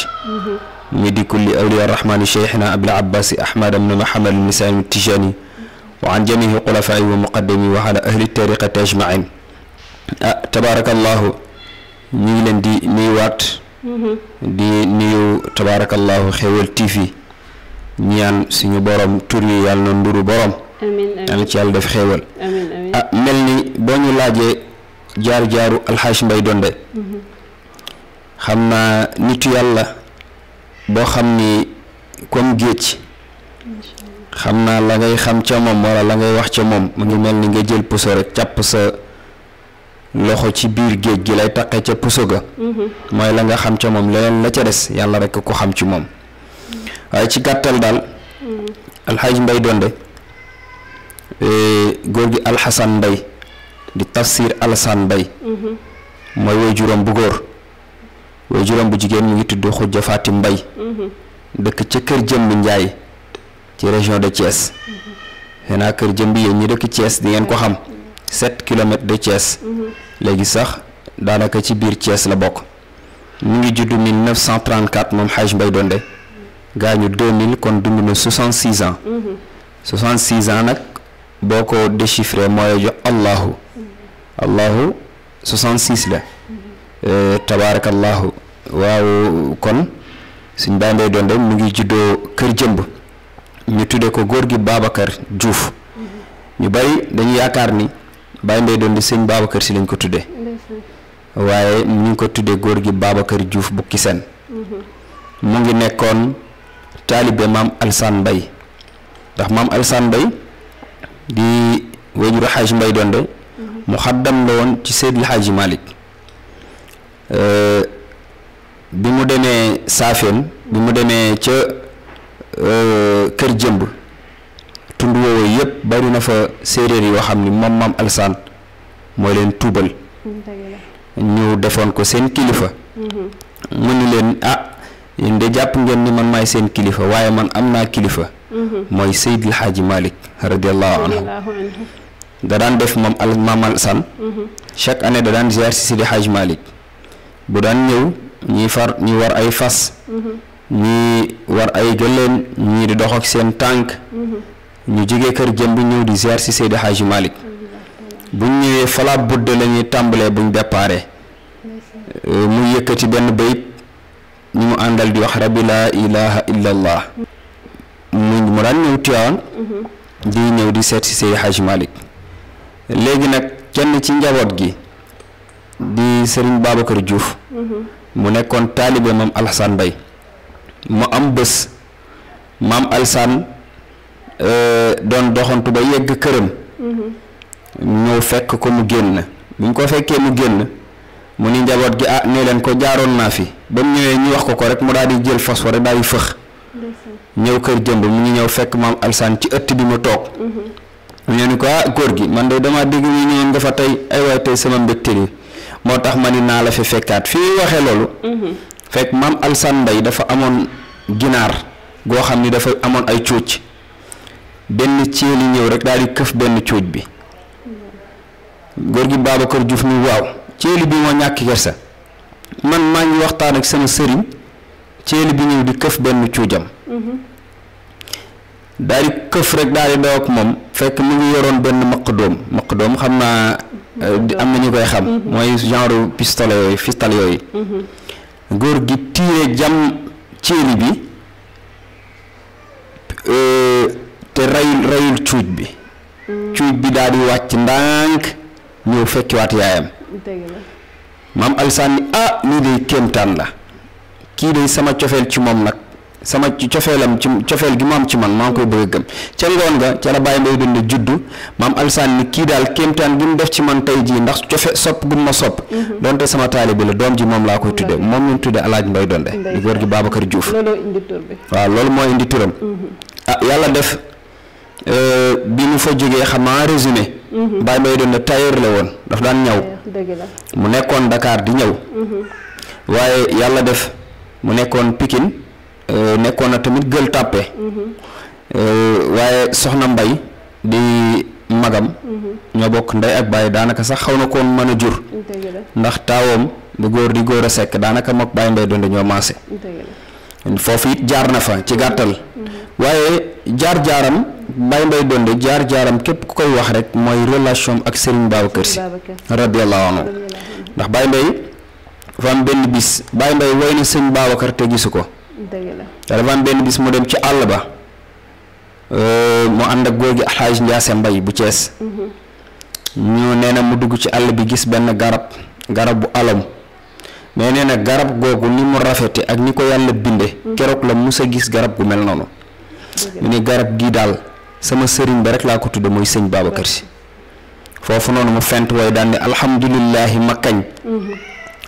مد كل أولياء الرحمن شيخنا أبي العباس أحمد بن محمد النسائي التجاني وعن جميع خلفائه ومقدمي وعلى أهل الطريقة أجمعين تبارك الله نيلن دي نيوات دي نيو تبارك الله Xéewal TV ñaan suñu borom tur yi yàlla na nduru borom yàlla ci yàlla def xéewal mel ni boo ñu laajee jaar-jaaru alxaaj Mbay Donde xam naa nitu yàlla boo xam ni comme géej xam naa la ngay xam ca moom wala la ngay wax ca moom mu ngi mel ni nga jël puso rek càpp sa loxo ci biir géej gi lay taqee ca puso ga mooy la nga xam ca moom leneen la ca des yàlla rek ko xam ci moom waaye ci gàttal daal alxaaj Mbay Donde góor gi alxasan Mbay di tafsir Alassane Mbay mooy way juróom bu góor way juróom bu jigéen mu ngi tudd Xujja Fatim Mbay dëkk ca Kër Jëmbi Njaay ci région de Thiès xanaa Kër Jëmbi yéen ñi dëkk Thiès di ngeen ko xam 7 kilomètres de Thiès léegi sax daanaka ci biir Thiès la bokk mu ngi judd 1934 moom Xaaj Mbay Donde gaañu 2000 kon dund na 66 ans 66 ans nag boo ko déchiffré mooy jox allahu 66 la tabaarakallahu waaw kon suñ Baay Mbay Donde mu ngi juddoo Kër Jëmb ñu tudde ko góor gi Babacar Diouf ñu bari dañu yaakaar ni Baay Mbay Donde sëñ Babacar si lañ ko tudde waaye ñu ngi ko tudde góor gi Babacar Diouf Bukki Seen mu ngi nekkoon taalibe maam Alsaan Mbay ndax maam Alsaan Mbay di wajuru Xaaji Mbay Donde mu xaddam la woon ci Seydil Xaaji Malik bi mu demee Saafeen bi mu demee ca kër jëmb tund woowu yëpp bari na fa séeréer yoo xam ni moom maam Alsaan mooy leen tuubal ñu defoon ko seen kilifa mu ni leen yéen de jàpp ngeen ni man maay seen kilifa waaye man am naa kilifa mooy Seydil Xaaji Malik radiallahu anhu da daan def moom maam Alsaan chaque année da daan ziar si Seydi Xaaji Malik bu daan ñëw ñi war ay fas ñi war ay gëléem ñii di dox ak seen tànk ñu jógee kër jëm bi ñëw di ziar si Seydi Xaaji Malik buñ ñëwee falaa budd la ñuy tàmbalee buñ déparé mu yëkkati benn bayit ñu mu àndal di wax rabbi laa ilaha illa allah mu daan ñëw Tiwaawan di ñëw di seet si Seydi Xaaji Malik léegi nag kenn ci njaboot gi di Serigne Babacar Diouf mu nekkoon taalibe maam Alsaan Mbay mu am bés maam Alsaan doon doxantu ba yegg këram ñëw fekk ko mu génn bu ñu ko fekkee mu génn mu ni njaboot gi nee leen ko jaaroon naa fi ba mu ñëwee ñu wax ko rek mu daal di jël fas wa rek daal di fëx ñëw kër jëmb mu ngi ñëw fekk maam Alsaan ci ëtt bi mu toog ñu ni ko góor gi man de dama dégg ñu ñëwoon nga fa tey ay waay tey sama mbégte li moo tax ma ni naa la fi fekkaat fii waxee loolu fekk maam Alsaan Mbay dafa amoon ginaar goo xam ni dafa amoon ay cuuc benn ceeli ñëw rek daal di këf benn cuuc bi góor gi Babacar Diouf ni waaw ceeli bi moo ñàkk kersa man maa ngi waxtaan ak sama sëriñ ceeli bi ñëw di këf benn cuujam daal di këf rek daal di daw ak moom fekk mu ngi yoroon benn maq doom xam naa am na ñu koy xam mooy genre pistolet yooyu góor gi tiire jam ceeli bi te rayul cuuj bi daal di wàcc ndànk ñëw fekkiwaat yaayam maam Alsaan ni nii day kéemtaan la kii day sama cofeel ci moom nag sama cofeel gi mu am ci man maa ngi koy bëgg a gëm ca ngoon nga ca la Baye Mbay Donde juddu maam Alsaan ni kii daal kéemtaan gi mu def ci man tey jii ndax sopp gu ma sopp donte sama taalibe la doom ji moom laa koy tudde moom ñu tudde Alaaji Mbay Donde di góor gi Babacar Diouf waaw loolu moo indi turam yàlla def bi mu fa jógee xam naa résumé Baye Mbay Donde tailleur la woon daf daan ñaw mu nekkoon Dakar di ñëw waaye yàlla def mu nekkoon Pikine nekkoon na tamit Gueule Tapée waaye soxna Mbay di magam ñoo bokk ndey ak baay daanaka sax xaw na koon mën a jur ndax taawam bu góor di góor a sekk daanaka mook Baye Mbay Donde ñoo maase foofu it jaar na fa ci gàttal waaye jaar-jaaram Baye Mbay Donde jaar-jaaram képp ku koy wax rek mooy relation ak Serigne Babacar Sy radiyallahu anhu ndax Baye Mbay dafa am benn bis Baye Mbay woy na sëñ Babacar te gisu ko dafa am benn bis mu dem ci àll ba mu ànd ak góor gi Alxaaj Njaase Mbay bu Cees ñu nee na mu dugg ci àll bi gis benn garab bu alam mais nee na garab googu ni mu rafete ak ni ko yàlla binde keroog la musa gis garab gu mel noonu mu ni garab gii daal sama sëriñ ba rek laa ko tudde mooy sëñ Babacar Sy foofu noonu mu fent way daan ne alhamdulillahi ma kañ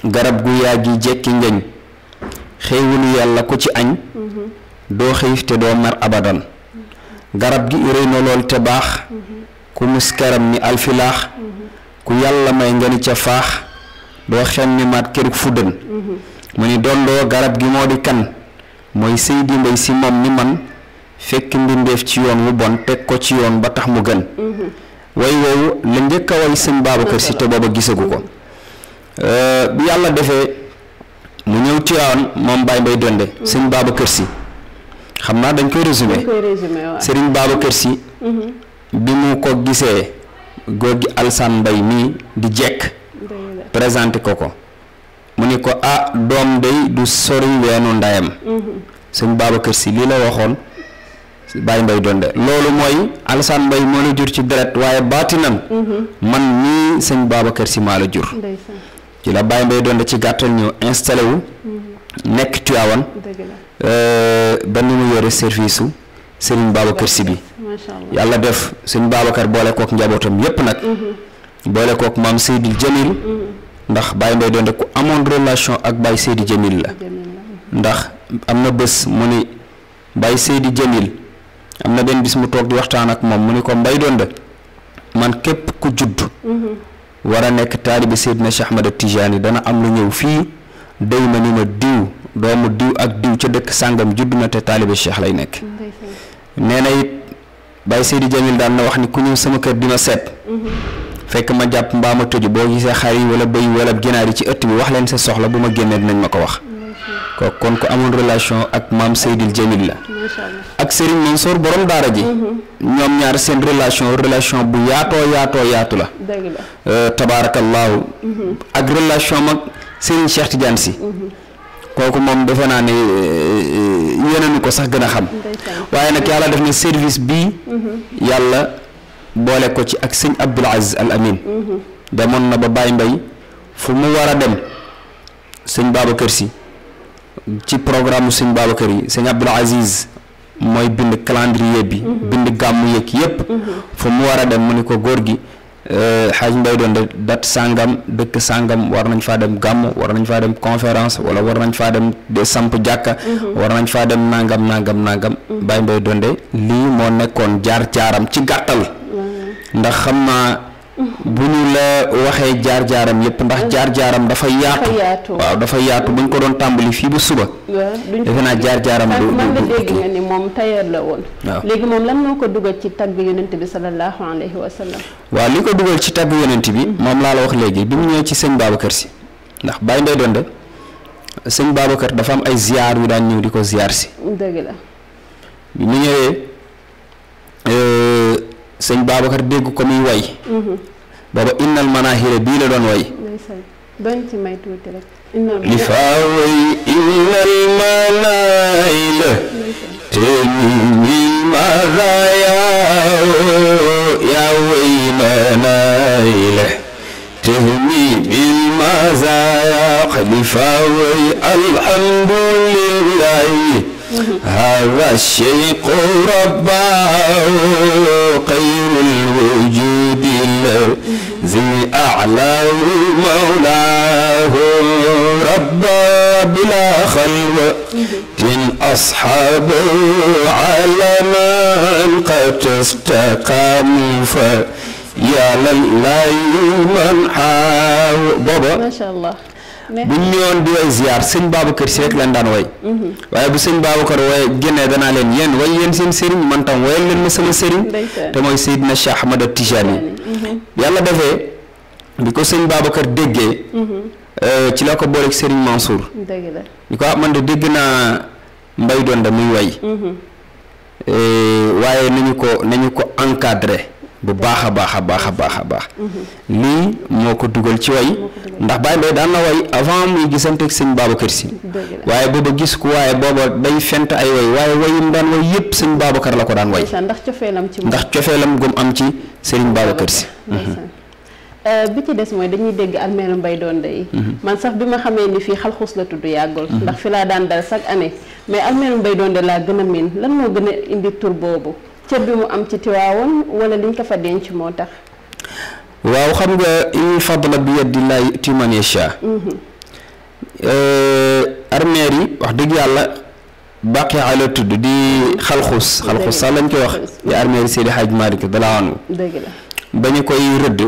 garab gu yaa gi jekki ngeñ xéewalu yàlla ko ci añ doo xiif te doo mer abadan garab gi rëy na lool te baax ku muskaram ni alfilaax ku yàlla may nga ni ca faax doo xem ni maat kër fuddan mu ni dondoo garab gi moo di kan mooy Seydi Mbay Sy moom ni man fekk mbindeef ci yoon wu bon teg ko ci yoon ba tax mu gën way woowu la njëkk a way sëñ Babacar Sy te booba gisagu ko bi yàlla defee mu ñëw Tiwaawan moom Baye Mbay Donde sëñ Babacar Sy xam naa dañ koy résumé sëriñ Babacar Sy bi mu ko gisee góor gi Alsaan Mbay mii di jekk présenté ko mu ni ko doom day du sori weenu ndayam sëñ Babacar Sy lii la waxoon Baye Mbay Donde loolu mooy Alsaan Mbay moo la jur ci deret waaye baatinan man nii sëñ Babacar Sy maa la jur ci la Baye Mbay Donde ci gàttal ñëw installé wu nekk Tiwaawan ba ni mu yore service su Serigne Babacar Sy bi yàlla def Serigne Babacar boole kook njabootam yépp nag boole kook maam Seydi Jamil ndax Baye Mbaye Donde ku amoon relation ak Baye Seydi Jamil la ndax am na bés mu ni Baye Seydi Jamil am na benn bis mu toog di waxtaan ak moom mu ni ko Mbaye Donde man képp ku judd war a nekk taalibi Seydina Cheikh Ahmad Tidiane dana am lu ñëw fii day ma ni ma diw doomu diw ak diw ca dëkk sàngam judd na te taalibi Cheikh lay nekk nee na it Baye Seydi Jamil daan na wax ni ku ñëw sama kër dina seet fekk ma jàpp mbaa ma tëju boo gisee xar yi wala bëy wala ginaar yi ci ëtt bi wax leen sa soxla bu ma génnee dinañ ma ko wax kon ku amoon relation ak maam Seydil Jamil la ak Serigne Mansour borom daara ji ñoom ñaar seen relation bu yaatu la tabaarakallaahu ak relation mag Serigne Cheikh Tidiane Sy kooku moom defe naa ne yéenañu ko sax gën a xam waaye nag yàlla def na service bii yàlla boole ko ci ak sëñ Abdoul Aziz Al Amin demoon na ba Baye Mbaye fu mu war a dem sëñ Babacar Sy ci programme sëñ Babacar yi sëñ Abdoul Aziz mooy bind calendrier bi bind gàmmu yëg yépp fu mu war a dem mu ni ko góor gi Hadj Mbaye Donde dat sàngam dëkk sàngam war nañ faa dem gàmm war nañ faa dem conférence wala war nañ faa dem de samp jàkka war nañ faa dem nangam Baye Mbaye Donde lii moo nekkoon jaar-jaaram ci gàttal ndax xam naa bu ñu la waxee jaar-jaaram yépp ndax jaar-jaaram dafa yaatu waaw dafa yaatu bu ñu ko doon tàmbali fii ba suba defe naa jaar-jaaram man nga dégg nga ni moom tailleur la woon waaw léegi moom lan moo ko dugal ci tagg yonent bi sallallahu alayhi wa sallam waaw li ko dugal ci tagg yonent bi moom laa la wax léegi bi mu ñëwee ci sëñ Babacar Sy ndax Baye Mbaye Donde sëñ Babacar dafa am ay ziar yu daan ñëw di ko ziar si dëgg la bi mu ñëwee sëñ Babacar dégg ko muy way booba innal manahira bii la doon way doon ci may tuuti rek li faa way innal manahila te min mazaya ya way manahila te min mazaya li faa way alhamdulillahi هذا الشيخ رباه خير الوجود الذي أعلاه مولاه ربا بلا خلوة أصحابه على من قد استقاموا فيا لله من حاو بابا ما شاء الله bu ñëwoon di way ziar sëñ Babacar Sy rek lañ daan way waaye bu sëñ Babacar way génnee danaa leen yéen way yéen seen sëriñ man tam wayal leen ma sama sëriñ te mooy Seydina Cheikh Ahmad Tijani yàlla defee bi ko sëñ Babacar déggee ci la ko booleeg sëriñ Mansour ñu ko man de dégg naa Mbaye Donde muy way waaye nañu ko encadré bu baax a baax lii moo ko dugal ci way ndax Baye Mbaye daan na way avant muy gisanteeg sëñ Babacar Sy waaye booba gis ko waaye booba day fent ay way waaye wayum daan way yëpp sëñ Babacar la ko daan way ndax cofeelam gum am ci sëriñ Babacar Sy bi ci des mooy dañuy dégg almeeru Mbaye Donde yi man sax bi ma xamee ni fii xalxus la tudd yàggul ndax fi laa daan dal chaque année mais almeeru Mbaye Donde laa gën a miin lan moo gën a indi tur boobu cër bi mu am ci Tiwaawoon wala liñ ko fa denc moo tax waaw xam nga in fadla bi yadillahi yu'ti man yasha armeer yi wax dëgg yàlla baqi ala tudd di xalxus sax lañ koy wax di armeer yi Seydi Hadj Malick dala anu dëgg la ba ñu koy rëdd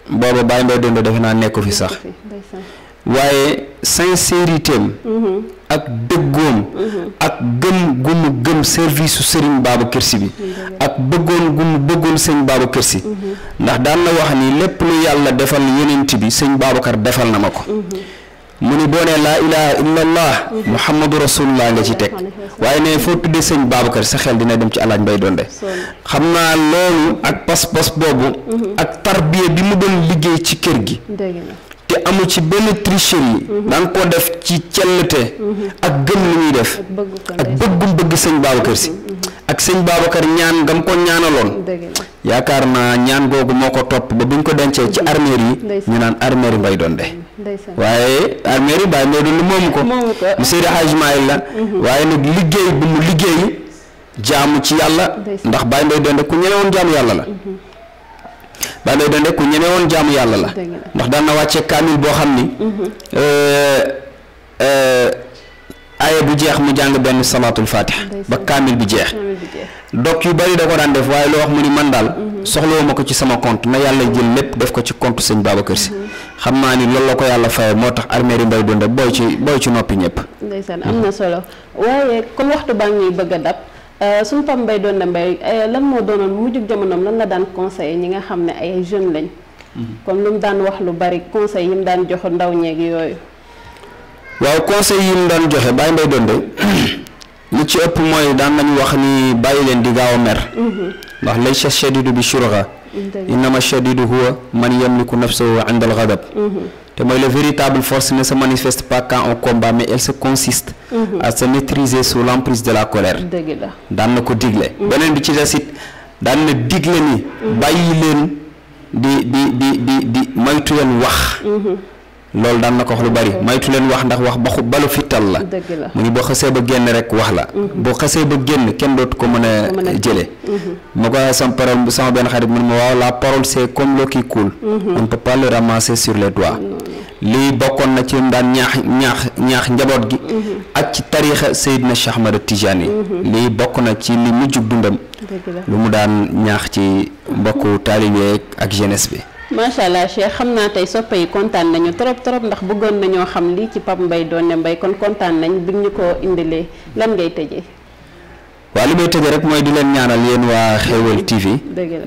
booba Baye Mbaye Donde defe naa nekk fi sax waaye sincérité am ak dëggoom ak gëm gu mu gëm service su Serigne Babacar Sy bi ak bëggoon gu mu bëggoon sëñ Babacar Sy ndax daan na wax ni lépp lu yàlla defal yonent bi sëñ Babacar defal na ma ko mu ni boo nee laa ilaha illallah muhammadu rasulullah nga ci teg waaye ne foo tuddee sëñ Babacar sa xel dina dem ci alaaj Mbaye Donde xam naa loolu ak pas-pas boobu ak tarbiya bi mu doon liggéey ci kër gi te amu ci benn tricherie daan ko def ci cellte ak gëm li muy def ak bëggum bëgg sëñ Babacar Sy ak sëñ Babacar ñaan ngam ko ñaanaloon yaakaar naa ñaan googu moo ko topp ba buñ ko dencee ci armeer yi ñu naan armeer Mbaye Donde waaye armée yi Baye Mbaye Donde moomu ko mu Seydi Hadji Maalik la waaye nag liggéey bu mu liggéey jaamu ci yàlla ndax Baye Mbaye Donde ku ñeme woon jaamu yàlla la Baye Mbaye Donde ku ñeme woon jaamu yàlla la ndax daan na wàcce kaamil boo xam ni aaya bu jeex mu jàng benn salaatul fatih ba kaamil bi jeex donc yu bari da ko daan def waaye loo wax mu ni man daal soxlawuma ko ci sama compte na yàlla jël lépp def ko ci compte sëñ Babacar Si xam naa ni loolu la ko yàlla faye moo tax armée yi Mbaye Donde booy ci noppi ñëpp ndeysaan am na solo waaye comme waxtu baa ngi bëgg a dab suñu Pape Mbaye Donde Mbaye lan moo doonoon mujjug jamonoom lan la daan conseiller ñi nga xam ne ay jeunes lañ comme lu mu daan wax lu bari conseil yi mu daan jox ndaw ñeeg yooyu waaw conseil yi mu daan joxe Baye Mbaye Donde li ci ëpp mooy daan nañu wax ni bàyyi leen di gaaw a mer ndax laysa shadidu bi shurgha innama shadidu huwa man yamliku nafsahu inda al ghadab te mooy la véritable force ne se manifeste pas quand on combat mais elle se consiste à se maîtriser sous l'emprise de la colère daan na ko digle beneen bi ci des it daan na digle ni bàyyi leen di moytu leen wax loolu daan na ko wax lu bari maytu leen wax ndax wax baxu balu fittal la mu ni boo xasee ba génn rek wax la boo xasee ba génn kenn dootu ko mën a jële ma ko sama parole sama benn xarit mu ne ma waaw la parole c'est comme l'eau qui coule on ne peut pas le ramasser sur les doigts lii bokkoon na ci daan ñaax njaboot gi ak ci tariixa Seydina Cheikh Ahmad Tidiane lii bokk na ci li mujjug dundam lu mu daan ñaax ci mbokku taalibe ak jeunesse bi macha allah Cheikh xam naa tey soppe yi kontaan nañu trop ndax bëggoon nañoo xam lii ci Pape Mbaye Donde Mbaye kon kontaan nañ bi ñu ko indilee lan ngay tëjee. waaw li may tëjee rek mooy di leen ñaanal yéen waa Xéewal TV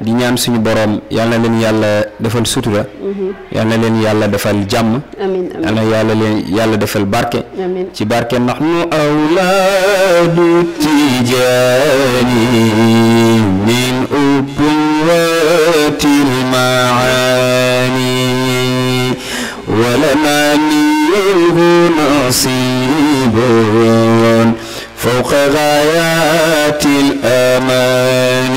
di ñaan suñu borom yal na leen yàlla defal sutura yal na leen yàlla defal jàmm yal na yàlla defal barke ci barke ndax nu awlaadu tijaani min ubuwatil maani ولنا منه نصيب فوق غايات الآمان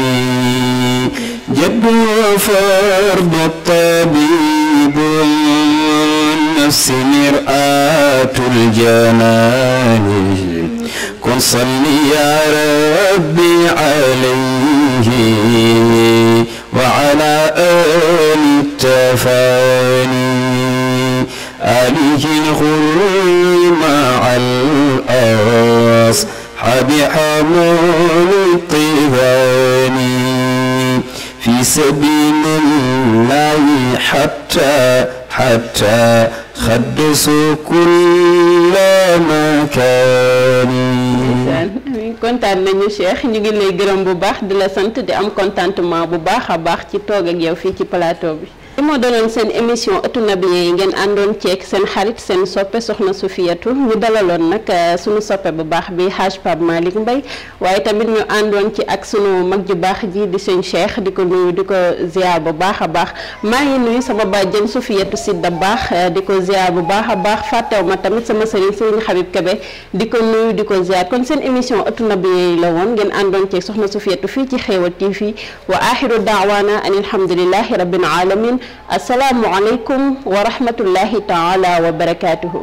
جد وفرد الطبيب النفس مرآة الجنان كن صل يا ربي عليه وعلى آل التفاني آله الغر مع الأصحاب حمول الطيبان في سبيل الله حتى خدسوا كل مكان. kontaan nañu Cheikh ñu ngi lay gërëm bu baax di la sant di am contentement bu baax a baax ci toog ak yow fii ci plateau bi. li moo doonoon seen émission ëttu nabiyen yi ngeen àndoon ceeg seen xarit seen soppe soxna Sufiyatu ñu dalaloon nag sunu soppe bu baax bi Haj Pape Malick Mbaye waaye tamit ñu àndoon ci ak sunu mag ju baax ji di sëñ Cheikh di ko nuyu di ko ziar bu baax a baax maa ngi nuyu sama bàjjen Sufiyatu Sidda baax di ko ziar bu baax a baax fàttew ma tamit sama sëriñ Sëriñ Habib Kebe di ko nuyu di ko ziar kon seen émission ëttu nabiyen yi la woon ngeen àndoon ceeg soxna Sufiyatu fii ci Xéewal TV wa axiru daawaana an alhamdulillahi rabbil alamin assalaamu aleykum wa rahmatullahi taala wa barakatuhu